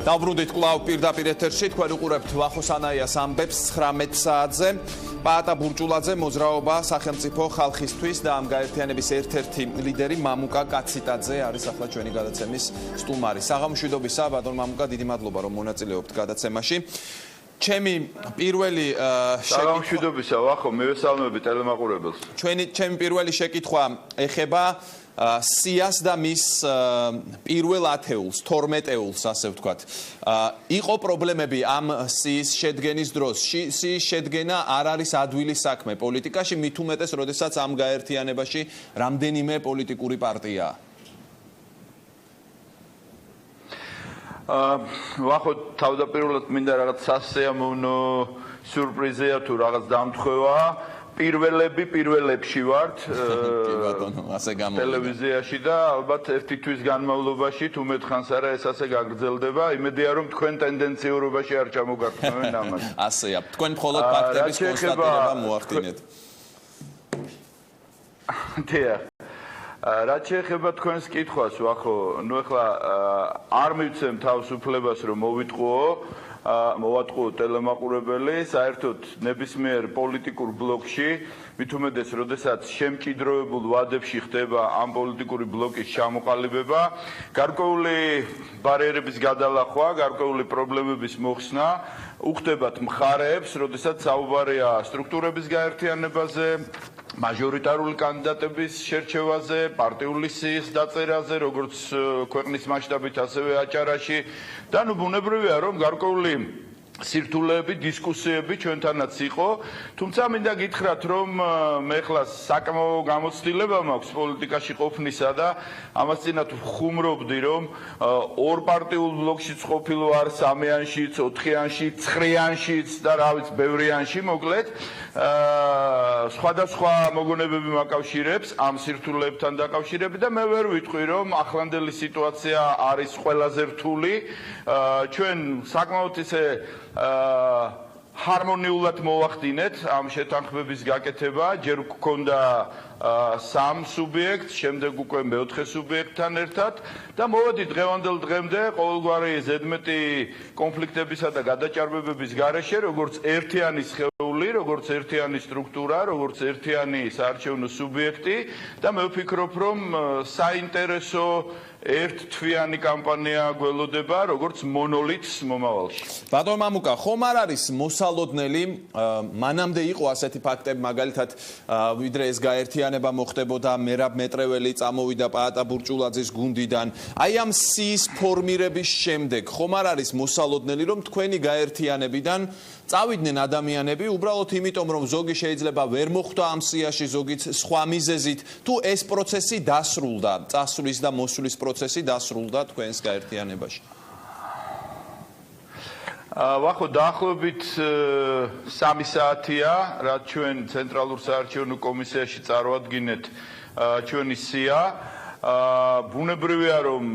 Დავბრუნდით კვლავ პირდაპირ ეთერში, თქვენ უყურებთ ვახოს ანაიას ამბებს 19 საათზე. პაატა ბურჭულაძე მოძრაობა სახელმწიფო ხალხისთვის და ამ გაერთიანების ერთ-ერთი ლიდერი მამუკა კაციტაძე არის ახლა ჩვენი გადაცემის სტუმარი. საღამოშვიდობისა, ბატონ მამუკა, დიდი მადლობა რომ მონაწილეობთ გადაცემაში. ჩემი პირველი საღამოშვიდობისა, ვახო, მივესალმები ტელემაყურებელს. ჩემი პირველი შეკითხვა ეხება სიას და მის პირველ ათეულს, 12-ეულს, ასე ვთქვათ. იყო პრობლემები ამ სიის შედგენის დროს. სიის შედგენა არ არის ადვილი საქმე პოლიტიკაში, მით უმეტეს, როდესაც ამ გაერთიანებაში რამდენიმე პოლიტიკური პარტიაა. ვახო, თავდაპირველად მინდა რაღაც სასიამოვნო სიურპრიზია თუ რაღაც დამთხევა. პირველები პირველებში ვართ ტელევიზიაში და ალბათ ერთი თვის განმავლობაში თუ მეტხანს არა ეს ასე გაგრძელდება. იმედია რომ თქვენ ტენდენციურობაში არ ჩამოგართმევენ ამას. ასეა. თქვენ მხოლოდ ფაქტების კონსტატირება მოახდინეთ. დიახ. რაც შეეხება თქვენს კითხვას, ვახო, ნუ ახლა არ მივცემ თავს უფლებას რომ მოვატყუო ტელემაყურებელი, საერთოდ ნებისმიერ პოლიტიკურ ბლოკში, მით უმეტეს, როდესაც შემჭიდროებულ ვადებში ხდება ამ პოლიტიკური ბლოკის ჩამოყალიბება, გარკვეული ბარიერების გადალახვა, გარკვეული პრობლემების მოხსნა უხდებათ მხარეებს, როდესაც საუბარია სტრუქტურების გაერთიანებაზე, მაჟორიტარული კანდიდატების შერჩევაზე, პარტიული სიის დაწერაზე, როგორც ქვეყნის მასშტაბით, ასევე აჭარაში და ნუ ბუნებრივია, რომ გარკვეული სირთულეები, დისკუსიები ჩვენთანაც იყო, თუმცა მინდა გითხრათ, რომ მე ხლა საკმაო გამოცდილება მაქვს პოლიტიკაში ყოფნისა და ამას წინათ ვხუმრობდი, რომ ორ პარტიულ ბლოკშიც ყოფილი ვარ, სამიანშიც, ოთხიანში, ცხრიანშიც და რა ვიცი, ბევრიანში, მოკლედ სხვადასხვა მოგონებები მაკავშირებს ამ სირთულეებთან დაკავშირებით და მე ვერ ვიტყვი, რომ ახლანდელი სიტუაცია არის ყველაზე რთული. ჩვენ საკმაოდ ისე ჰარმონიულად მოვახდინეთ ამ შეთანხმების გაკეთება, ჯერ გქონდა 3 სუბიექტს, შემდეგ უკვე 4 სუბიექტთან ერთად და მოვედი დღევანდელ დღემდე ყოველგვარი ზედმეტი კონფლიქტებისა და გადაჭარბებების გარეშე, როგორც ერთიანი სხეული, როგორც ერთიანი სტრუქტურა, როგორც ერთიანი საარჩევნო სუბიექტი და მე ვფიქრობ, რომ საინტერესო ერთთვიანი კამპანია გველოდება, როგორც მონოლითს მომავალში. ბატონ მამუკა, ხომ არ არის მოსალოდნელი, მანამდე იყო ასეთი ფაქტები, მაგალითად, ვიდრე ეს გაერთიანება მოხდებოდა, მერაბ მეტრეველი წამოვიდა პაატა ბურჭულაძის გუნდიდან. აი ამ სიის ფორმირების შემდეგ, ხომ არ არის მოსალოდნელი, რომ თქვენი გაერთიანებიდან წავიდნენ ადამიანები, უბრალოდ იმიტომ, რომ ზოგი შეიძლება ვერ მოხვდა ამ სიაში, ზოგიც სხვა მიზეზით, თუ ეს პროცესი დასრულდა, წასვლის და მოსვლის პროცესი დასრულდა თქვენს გაერთიანებაში? ვახო, დაახლოებით 3 საათია, რაც ჩვენ ცენტრალურ საარჩევნო კომისიაში წარვადგინეთ ჩვენი სია. ბუნებრივია, რომ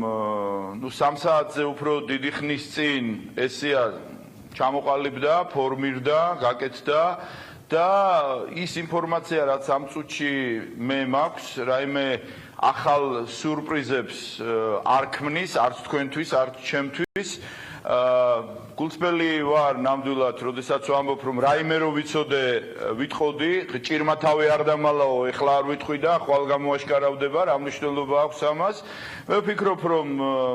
3 საათზე უფრო დიდი ხნის წინ ეს სია ჩამოყალიბდა, ფორმირდა, გაკეთდა და ის ინფორმაცია, რაც ამ წუთში მე მაქვს, რაიმე ახალ სიურპრიზებს არ ქმნის, არც თქვენთვის, არც ჩემთვის. გულწრფელი ვარ ნამდვილად, როდესაც ვამბობ, რომ რაიმე რო ვიცოდე, ვიტყოდი, ჭირმა თავი არ დამალაო, ეხლა არ ვიტყვი და ხვალ გამოაშკარავდება, რა მნიშვნელობა აქვს ამას. მე ვფიქრობ, რომ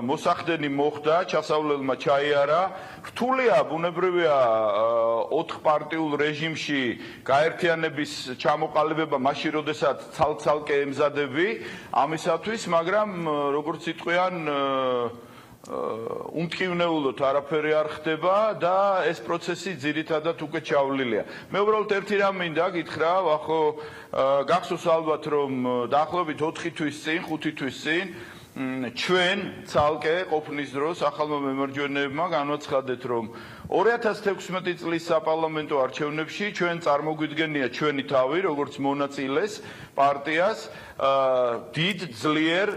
მოსახდენი მოხდა, ჩასავლელმა ჩაიარა. რთულია, ბუნებრივია, 4 პარტიულ რეჟიმში გაერთიანების ჩამოყალიბება, მაშინ როდესაც ცალ-ცალკე ემზადები ამისათვის, მაგრამ როგორც იტყვიან, უმტკივნეულოდ არაფერი არ ხდება და ეს პროცესი ძირითადად უკვე ჩავლილია. მე უბრალოდ ერთი რამ მინდა გითხრა, ვახო, გახსოვს ალბათ, რომ დაახლოებით 4 თვის წინ, 5 თვის წინ ჩვენ ცალკე ყოფნის დროს ახალმა მემარჯვენეებმა განაცხადეთ, რომ 2016 წლის საპარლამენტო არჩევნებში ჩვენ წარმოგვიდგენია ჩვენი თავი, როგორც მონაწილეს პარტიას დიდ ძლიერ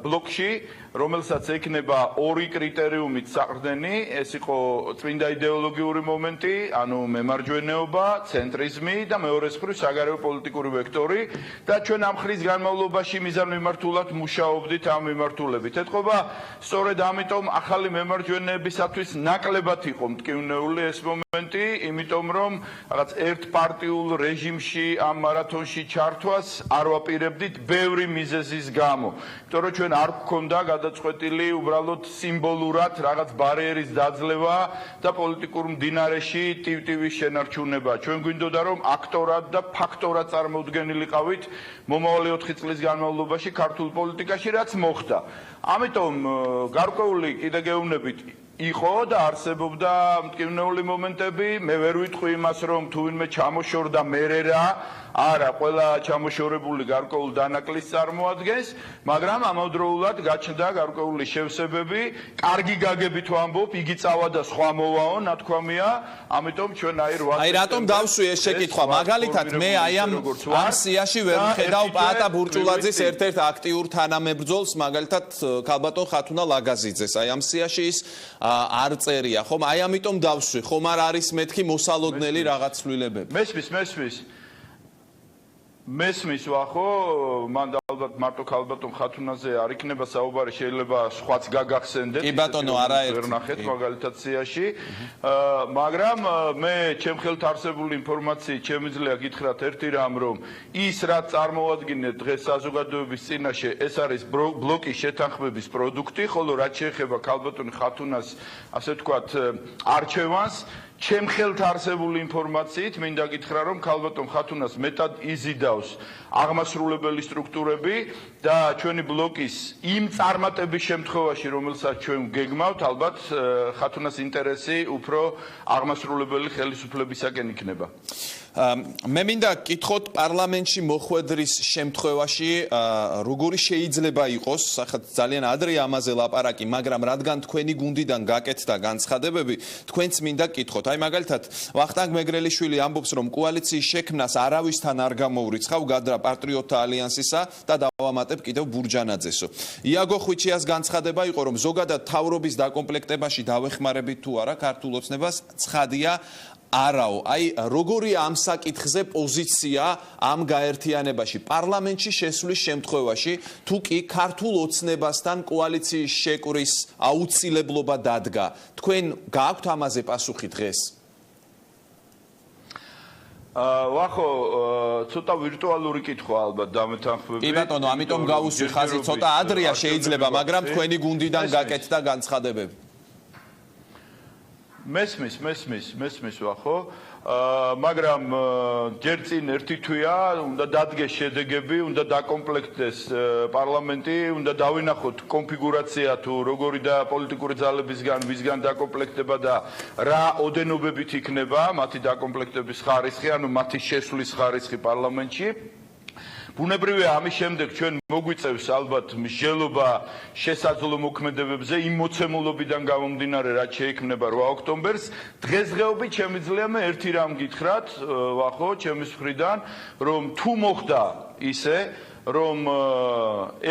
ბლოკში რომელსაც ექნება ორი კრიტერიუმით საყრდენი, ეს იყო წმინდა იდეოლოგიური მომენტი, ანუ მემარჯვენეობა, ცენტრიზმი და მეორეს მხრივ საგარეო პოლიტიკური ვექტორი და ჩვენ ამ ხრის განმავლობაში მიზანმიმართულად მუშაობდით ამ მიმართულებით. ეთყობა სწორედ ამიტომ ახალი მემარჯვენეებისათვის ნაკლებად იყო მტკივნეული ეს მომენტი, იმიტომ რომ რაღაც ერთპარტიულ რეჟიმში ამ მარათონში ჩართვას არ ვაპირებდით ბევრი მიზეზის გამო. იმიტომ რომ ჩვენ არ გვქონდა გადაწყვეტილი უბრალოდ სიმბოლურად რაღაც ბარიერის დაძლევა და პოლიტიკურ მდინარეში ტივტივის შენარჩუნება. ჩვენ გვინდოდა რომ აქტორად და ფაქტორად წარმოუდგენილიყავით მომავალი 4 წლის განმავლობაში ქართულ პოლიტიკაში, რაც მოხდა. ამიტომ გარკვეული კიდე გეუბნებით იყო და არსებობდა მტკივნეული მომენტები, მე ვერ ვიტყვი იმას, რომ თუ ვინმე ჩამოშორდა მერე რა, არა, ყველა ჩამოშორებული გარკვეულ დანაკლისს წარმოადგენს, მაგრამ ამავდროულად გაჩნდა გარკვეული შევსებები, კარგი გაგებით ვამბობ, იგი წავა და სხვა მოვაო, ნათქვამია, ამიტომ ჩვენ აი 8 აი რატომ დავსვი ეს შეკითხვა, მაგალითად მე აი ამ სიაში ვერ მხედავ პაატა ბურჭულაძის ერთ-ერთ აქტიურ თანამებრძოლს, მაგალითად ქალბატონ ხათუნა ლაგაზიძეს, აი ამ სიაში ის არ წერია, ხომ? აი ამიტომ დავსვი, ხომ არ არის მეთქი მოსალოდნელი რაღაც ცვლილებები? მესმის ვახო, მან ალბათ მარტო ქალბატონ ხათუნაზე არ იქნება საუბარი, შეიძლება სხვაც გაგახსენდეთ. კი ბატონო, არაერთი. ვერ ნახეთ მაგალითად სიაში. მაგრამ მე ჩემ ხელთ არსებული ინფორმაციით შემიძლია გითხრათ ერთი რამ, რომ ის რაც წარმოადგენთ დღეს საზოგადოების წინაშე, ეს არის ბლოკის შეთანხმების პროდუქტი, ხოლო რაც შეეხება ქალბატონ ხათუნას, ასე ვთქვათ, არჩევანს, ჩემ ხელთ არსებული ინფორმაციით მინდა გითხრა, რომ ქალბატონ ხათუნას მეტად იზიდავს აღმასრულებელი სტრუქტურები და ჩვენი ბლოკის იმ წარმატების შემთხვევაში, რომელსაც ჩვენ გეგმავთ, ალბათ ხათუნას ინტერესი უფრო აღმასრულებელი ხელისუფლებისაკენ იქნება. მე მინდა გკითხოთ პარლამენტში მოხვედრის შემთხვევაში როგორი შეიძლება იყოს, ახლა ძალიან ადრე ამაზე ლაპარაკი, მაგრამ რადგან თქვენი გუნდიდან გაკეთდა განცხადებები, თქვენც მინდა გკითხოთ. აი მაგალითად ვახტანგ მეგრელიშვილი ამბობს, რომ კოალიციის შექმნას არავისთან არ გამოურიცხავ, გადრა პატრიოტთა ალიანსისა და დავამატებ კიდევ ბურჯანაძესო. იაგო ხვიჩიას განცხადება იყო, რომ ზოგადად თავრობის დაკომპლექტებაში დავეხმარებით თუ არა ქართულ ოცნებას, ცხადია არაო. აი როგორია ამ საკითხზე პოზიცია ამ გაერთიანებაში პარლამენტში შესვლის შემთხვევაში, თუ კი ქართულ ოცნებასთან კოალიციის შეკვრის აუცილებლობა დადგა. თქვენ გააქვთ ამაზე პასუხი დღეს? ვახო, ცოტა ვირტუალური კითხვა ალბათ დამეთანხმებით. კი ბატონო, ამიტომ გავუსვი ხაზი, ცოტა ადრეა შეიძლება, მაგრამ თქვენი გუნდიდან გაკეთდა განცხადებები. მესმის ვახო, მაგრამ ჯერ წინ ერთი თვეა, უნდა დადგეს შედეგები, უნდა დაკომპლექტდეს პარლამენტი, უნდა დავინახოთ კონფიგურაცია თუ როგორი და პოლიტიკური ძალებისგან ვისგან დაკომპლექტება და რა ოდენობებით იქნება მათი დაკომპლექტების ხარისხი, ანუ მათი შესვლის ხარისხი პარლამენტში. ბუნებრივია ამის შემდეგ ჩვენ მოგვიწევს ალბათ მსჯელობა შესაძლო მოქმედებებზე იმ მოცემულობიდან გამომდინარე, რაც შეექმნება 8 ოქტომბერს. დღესდღეობით შემიძლია მე ერთი რამ გითხრათ, ვახო, ჩემის მხრიდან, რომ თუ მოხდა ისე, რომ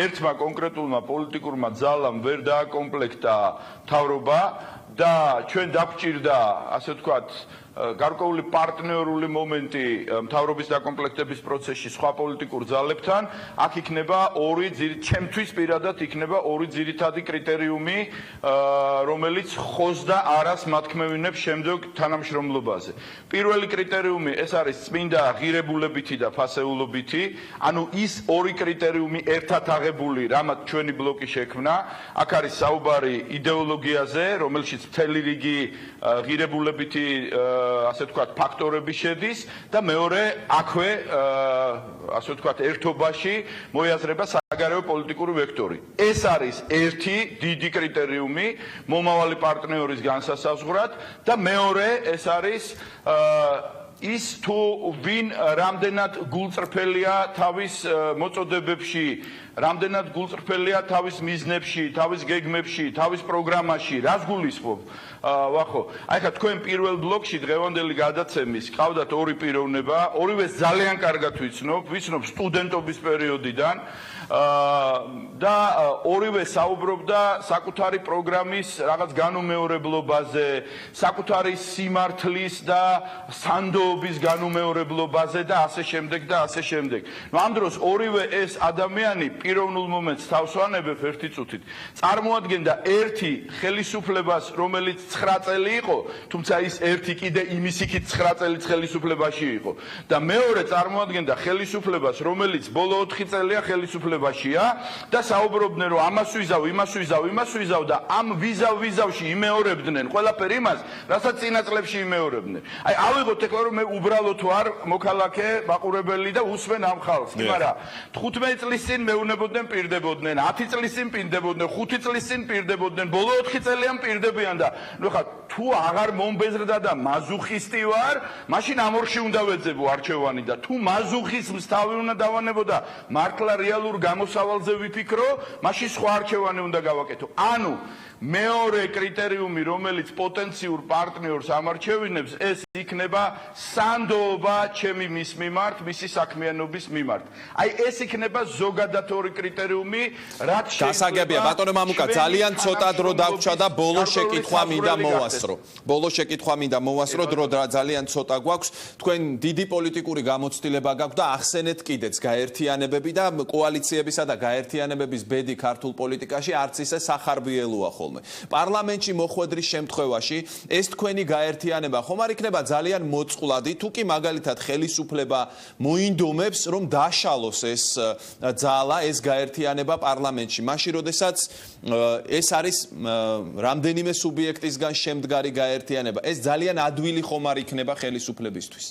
ერთმა კონკრეტულმა პოლიტიკურმა ძალამ ვერ დააკომპლექტა მთავრობა და ჩვენ დაგვჭირდა, ასე ვთქვათ, გარკვეული პარტნიორული მომენტი მთავრობის დაკომპლექტების პროცესში სხვა პოლიტიკურ ძალებთან, აქ იქნება ჩემთვის პირადად იქნება ორი ძირითადი კრიტერიუმი, რომელიც ხოზდა არას მათქმევინებს შემდეგ თანამშრომლობაზე. პირველი კრიტერიუმი ეს არის წმინდა ღირებულებითი და ფასეულობითი, ანუ ის ორი კრიტერიუმი ერთად აღებული, რამაც ჩვენი ბლოკი შექმნა, აქ არის საუბარი იდეოლოგიაზე, რომელშიც მთელი რიგი ღირებულებითი ასე ვთქვათ ფაქტორები შედის და მეორე აქვე ასე ვთქვათ ერთობაში მოიაზრება საგარეო პოლიტიკური ვექტორი. ეს არის ერთი დიდი კრიტერიუმი მომავალი პარტნიორის განსასაზღვრად და მეორე ეს არის ის თუ ვინ რამდენად გულწრფელია თავის მოწოდებებში, რამდენად გულწრფელია თავის მიზნებში, თავის გეგმებში, თავის პროგრამაში, რას გულისხმობ? ვახო, აი ხა თქვენ პირველ ბლოკში დღევანდელი გადაცემის ყავდათ ორი პიროვნება, ორივეს ძალიან კარგად ვიცნობ სტუდენტობის პერიოდიდან და ორივე საუბრობდა საკუთარი პროგრამის რაღაც განუმეორებლობაზე, საკუთარი სიმართლის და სანდოობის განუმეორებლობაზე და ასე შემდეგ. ნუ ამ დროს ორივე ეს ადამიანი პიროვნულ მომენტს თავს ვანებებ ერთი წუთით. წარმოადგენდა ერთი ხელისუფლებას, რომელიც 9 წელი იყო, თუმცა ის ერთი კიდე იმის იქით 9 წელი ხელისუფლებაში იყო. და მეორე წარმოადგენდა ხელისუფლებას, რომელიც ბოლო 4 წელია ხელისუფლებაშია და საუბრობდნენ, რომ ამას ვიზავ და ამ ვიზავში იმეორებდნენ ყველაფერი იმას, რასაც წინა წლებში იმეორებდნენ. აი ავიღოთ ეხლა რომ მე უბრალოდ ვარ მოქალაქე, მაყურებელი და უსმენ ამ ხალხს, მაგრამ 15 წლის წინ მეუნებოდნენ პირდებოდნენ, 10 წლის წინ პირდებოდნენ, 5 წლის წინ პირდებოდნენ, ბოლო 4 წელიან პირდებიან და ნუ ხა თუ აღარ მომბეზრდა და მაზუხისტი ვარ, მაშინ ამ ორში უნდა ვეძებო არჩევანი და თუ მაზუხიზმს თავი უნდა დავანებო და მართლა რეალურ გამოსავალზე ვიფიქრო, მაშინ სხვა არჩევანი უნდა გავაკეთო. ანუ მეორე კრიტერიუმი, რომელიც პოტენციურ პარტნიორს ამარჩევინებს, ეს იქნება სანდოობა ჩემი მის მიმართ, მისი საქმიანობის მიმართ. აი ეს იქნება ზოგადად ორი კრიტერიუმი, რაც გასაგებია ბატონო მამუკა, ძალიან ცოტა დრო დაგვრჩა და ბოლო შეკითხვა მინდა მოვასწრო. დრო ძალიან ცოტა გვაქვს. თქვენ დიდი პოლიტიკური გამოცდილება გაქვთ და ახსენეთ კიდეც გაერთიანებები და კოალიციებისა და გაერთიანებების ბედი ქართულ პოლიტიკაში არც ისე სახარბიელოა ხოლმე. პარლამენტში მოხვედრის შემთხვევაში ეს თქვენი გაერთიანება ხომ არ იქნება ძალიან მოწყვლადი, თუ კი მაგალითად ხელისუფლება მოინდომებს, რომ დაშალოს ეს ძალა, ეს გაერთიანება პარლამენტში, მაშინ როდესაც ეს არის რამდენიმე სუბიექტისგან შემდგარი გაერთიანება, ეს ძალიან ადვილი ხომ არ იქნება ხელისუფლებისთვის?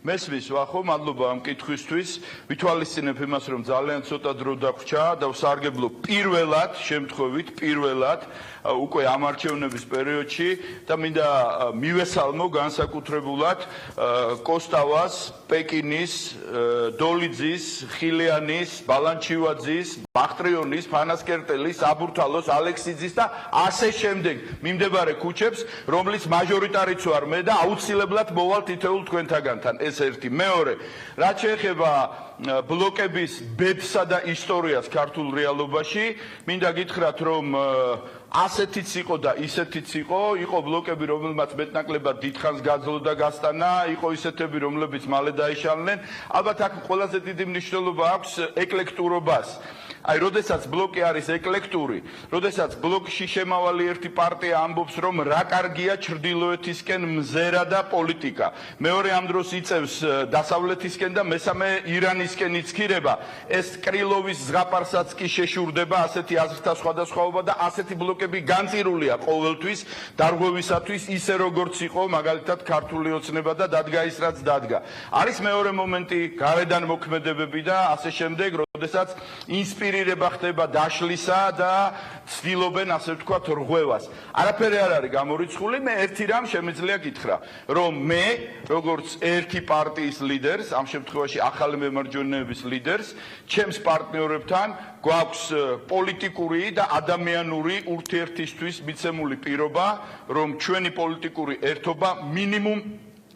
მესმის ვახო, მადლობა ამ კითხვისთვის. ვითვალისწინებ იმას, რომ ძალიან ცოტა დრო დაგვრჩა და ვსარგებლობ პირველად უკვე ამ არჩევნების პერიოდში და მინდა მივესალმო განსაკუთრებულად კოსტავას, პეკინის, დოლიძის, ხილიანის, ბალანჩივაძის, ბახტრიონის, ფანასკერტელის, აბურთალოს, ალექსიძის და ასე შემდეგ მიმდებარე ქუჩებს, რომლის მაჟორიტარიც ვარ მე და აუცილებლად მოვალ თითოეულ თქვენთაგანთან. ეს ერთი. მეორე, რაც შეეხება ბლოკების ბედსა და ისტორიას ქართულ რეალობაში, მინდა გითხრათ, რომ ასეთიც იყო და ისეთიც იყო ბლოკები, რომელმაც მეტნაკლებად დიდხანს გაძლო და გასტანა, იყო ისეთები, რომლებიც მალე დაიშალნენ. ალბათ აქ ყველაზე დიდი მნიშვნელობა აქვს ეკლექტურობას. აი, როდესაც ბლოკი არის ეკლექტური, როდესაც ბლოკში შემავალი ერთი პარტია ამბობს, რომ რა კარგია ჩრდილოეთისკენ მზერა და პოლიტიკა. მეორე ამ დროს იწევს დასავლეთისკენ და მესამე ირანისკენ იცქირება. ეს კრილოვის ზღაპარსაც კი შეშურდება ასეთი აზრთა სხვადასხვაობა და ასეთი ბლოკები განწირულია ყოველთვის დარღვევისათვის, ისე როგორც იყო მაგალითად ქართული ოცნება და დადგა ის რაც დადგა. არის მეორე მომენტი, გარედან მოქმედებები და ასე შემდეგ, როდესაც ინსპირირება ხდება დაშლისა და ცდილობენ ასე ვთქვათ რღვევას. არაფერი არ არის გამორიცხული, მე ერთი რამ შემიძლია გითხრა, რომ მე როგორც ერთი პარტიის ლიდერს, ამ შემთხვევაში ახალი მემარჯვენეების ლიდერს, ჩემს პარტნიორებთან გვაქვს პოლიტიკური და ადამიანური ურთიერთისთვის მიცემული პირობა, რომ ჩვენი პოლიტიკური ერთობა მინიმუმ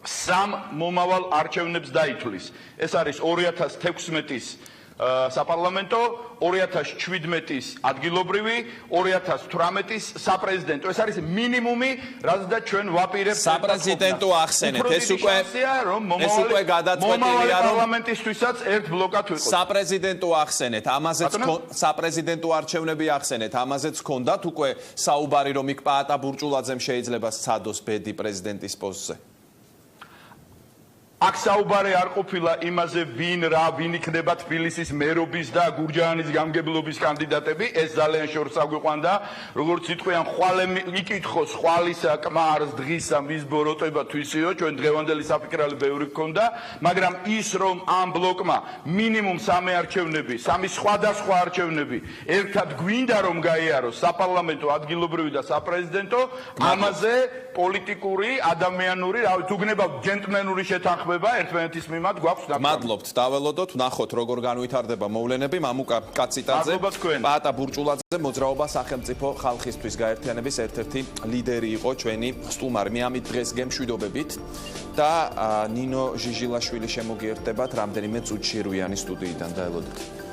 3 მომავალ არჩევნებს დაითვლის. ეს არის 2016-ის საპარლამენტო, 2017-ის ადგილობრივი, 2018-ის საპრეზიდენტო. ეს არის მინიმუმი, რაზეც ჩვენ ვაპირებთ საპრეზიდენტო ახსენეთ. ეს უკვე გადაწყვეტილია, რომ პარლამენტისთვისაც ერთ ბლოკად ვიყოთ. საპრეზიდენტო ახსენეთ, ამაზეც საპრეზიდენტო არჩევნები ახსენეთ, ამაზეც ჰქონდათ უკვე საუბარი, რომ იქ პაატა ბურჭულაძემ შეიძლება სცადოს ბედი პრეზიდენტის პოსტზე. აქ საუბარი არ ყოფილა იმაზე, ვინ იქნება თბილისის მერობის და გურჯაანის გამგებლობის კანდიდატები, ეს ძალიან შორს აგვიყვანდა, როგორც იტყვიან, იკითხოს ხვალისა, კმარს, დღისა, მის ბოროტება თვისიო, ჩვენ დღევანდელი საფიქრალი ბევრი გქონდა, მაგრამ ის რომ ამ ბლოკმა მინიმუმ 3 არჩევნები, 3 სხვადასხვა არჩევნები ერთად გვინდა რომ გაიაროს საპარლამენტო, ადგილობრივი და საპრეზიდენტო, ამაზე პოლიტიკური, ადამიანური, თუ გნებავთ ჯენტლმენური შეთანხმება ერთმანეთის მიმართ გვაქვს და მადლობთ, დაველოდოთ, ვნახოთ როგორ განვითარდება მოვლენები. მამუკა კაციტაძე, პაატა ბურჭულაძე, მოძრაობა სახელმწიფო ხალხისთვის გაერთიანების ერთ-ერთი ლიდერი იყო ჩვენი სტუმარი. მე ამით დღეს გემშვიდობებით და ნინო ჟიჟილაშვილი შემოგიერთდებათ რამდენიმე წუთში რვიანი სტუდიიდან. დაველოდოთ.